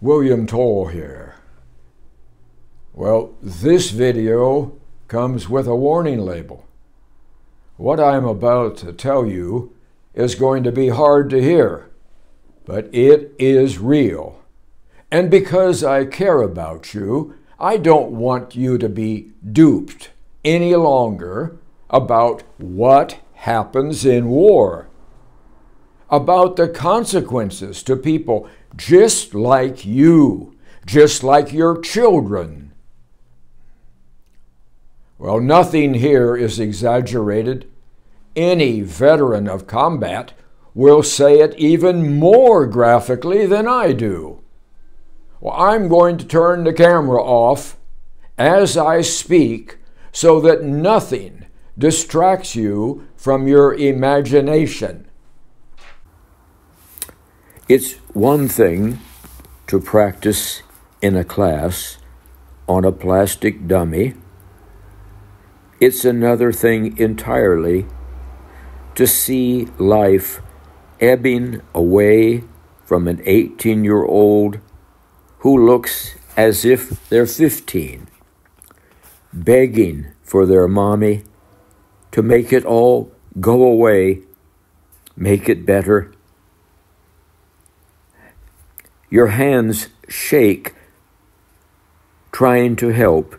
William Toel here. Well, this video comes with a warning label. What I'm about to tell you is going to be hard to hear, but it is real. And because I care about you, I don't want you to be duped any longer about what happens in war, about the consequences to people just like you, just like your children. Well, nothing here is exaggerated. Any veteran of combat will say it even more graphically than I do. Well, I'm going to turn the camera off as I speak so that nothing distracts you from your imagination. It's one thing to practice in a class on a plastic dummy. It's another thing entirely to see life ebbing away from an 18-year-old who looks as if they're 15, begging for their mommy to make it all go away, make it better. Your hands shake trying to help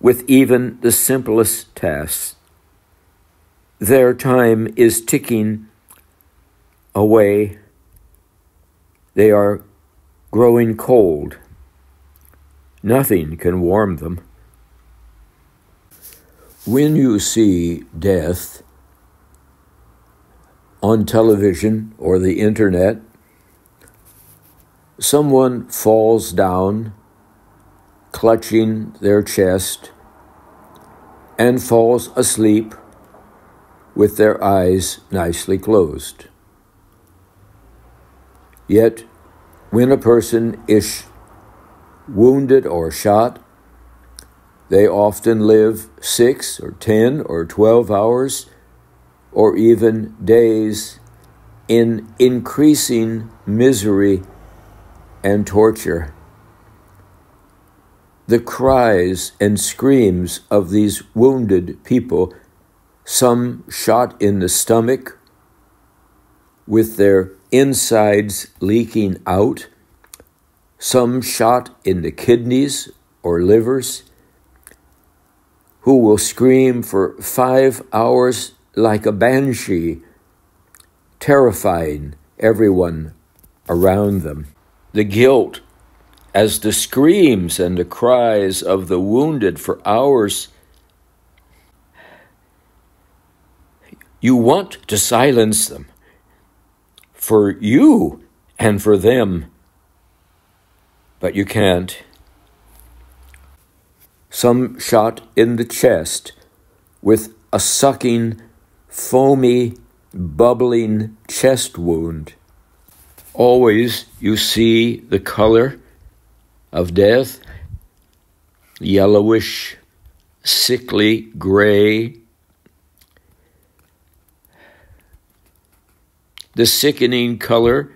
with even the simplest tasks. Their time is ticking away. They are growing cold. Nothing can warm them. When you see death on television or the internet, someone falls down, clutching their chest, and falls asleep with their eyes nicely closed. Yet, when a person is wounded or shot, they often live 6 or 10 or 12 hours or even days in increasing misery and torture. The cries and screams of these wounded people, some shot in the stomach with their insides leaking out, some shot in the kidneys or livers, who will scream for 5 hours like a banshee, terrifying everyone around them. The guilt as the screams and the cries of the wounded for hours. You want to silence them for you and for them, but you can't. Some shot in the chest with a sucking, foamy, bubbling chest wound. Always you see the color of death, yellowish, sickly gray. The sickening color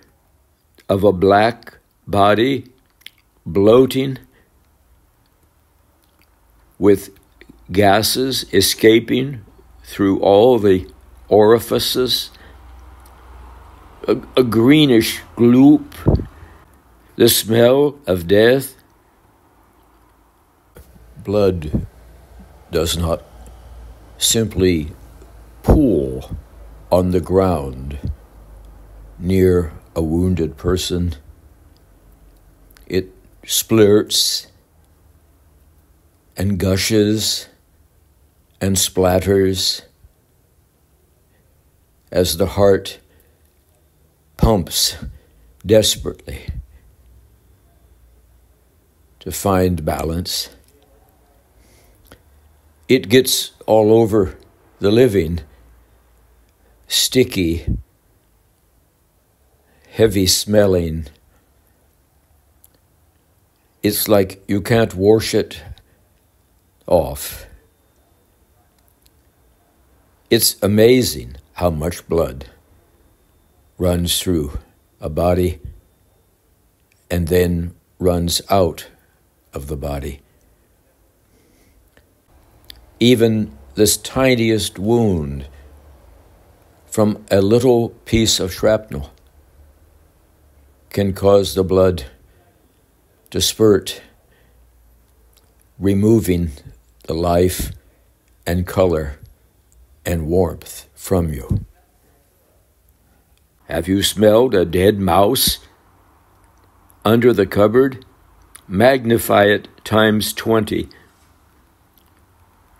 of a black body, bloating, with gases escaping through all the orifices, a greenish gloop, the smell of death. Blood does not simply pool on the ground near a wounded person. It splurts and gushes and splatters as the heart pumps desperately to find balance. It gets all over the living, sticky, heavy smelling. It's like you can't wash it off. It's amazing how much blood runs through a body and then runs out of the body. Even this tiniest wound from a little piece of shrapnel can cause the blood to spurt, removing the life and color and warmth from you. Have you smelled a dead mouse under the cupboard? Magnify it times 20.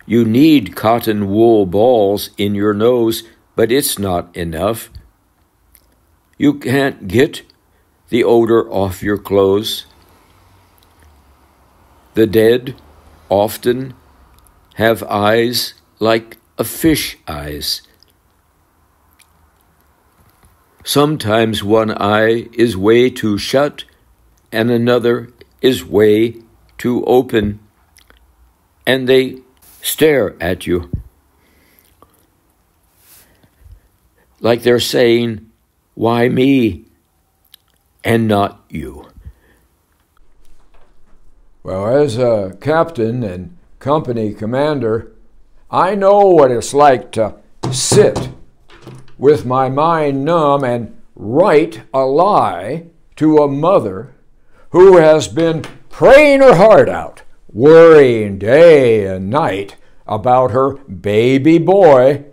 You need cotton wool balls in your nose, but it's not enough. You can't get the odor off your clothes. The dead often have eyes like a fish eyes. Sometimes one eye is way too shut and another is way too open, and they stare at you like they're saying, "Why me and not you?" Well, as a captain and company commander, I know what it's like to sit with my mind numb and write a lie to a mother who has been praying her heart out, worrying day and night about her baby boy.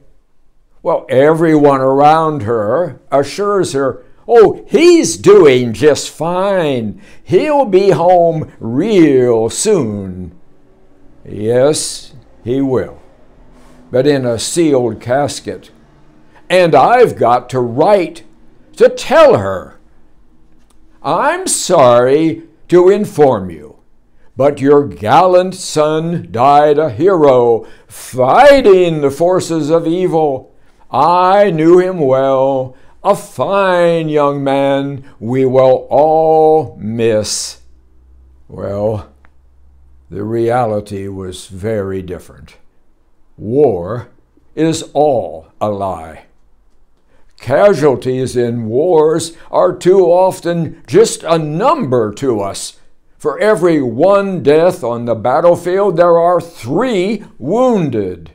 Well, everyone around her assures her, "Oh, he's doing just fine. He'll be home real soon." Yes, he will, but in a sealed casket. And I've got to write to tell her, "I'm sorry to inform you, but your gallant son died a hero, fighting the forces of evil. I knew him well, a fine young man we will all miss." Well, the reality was very different. War is all a lie. Casualties in wars are too often just a number to us. For every one death on the battlefield, there are 3 wounded.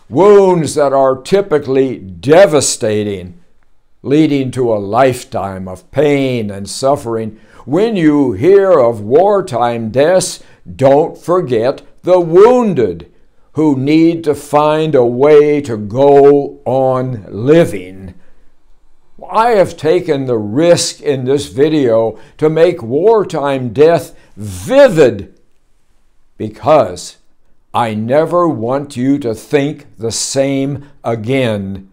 Wounds that are typically devastating, leading to a lifetime of pain and suffering. When you hear of wartime deaths, don't forget the wounded who need to find a way to go on living. I have taken the risk in this video to make wartime death vivid because I never want you to think the same again.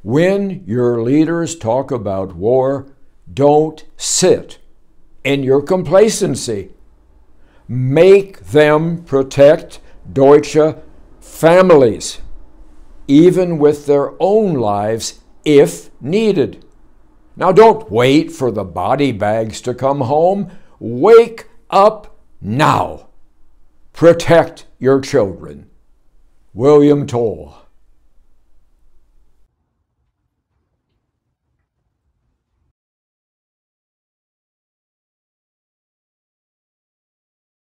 When your leaders talk about war, don't sit in your complacency. Make them protect Deutsche families, even with their own lives if needed. Now don't wait for the body bags to come home. Wake up now. Protect your children. William Toel.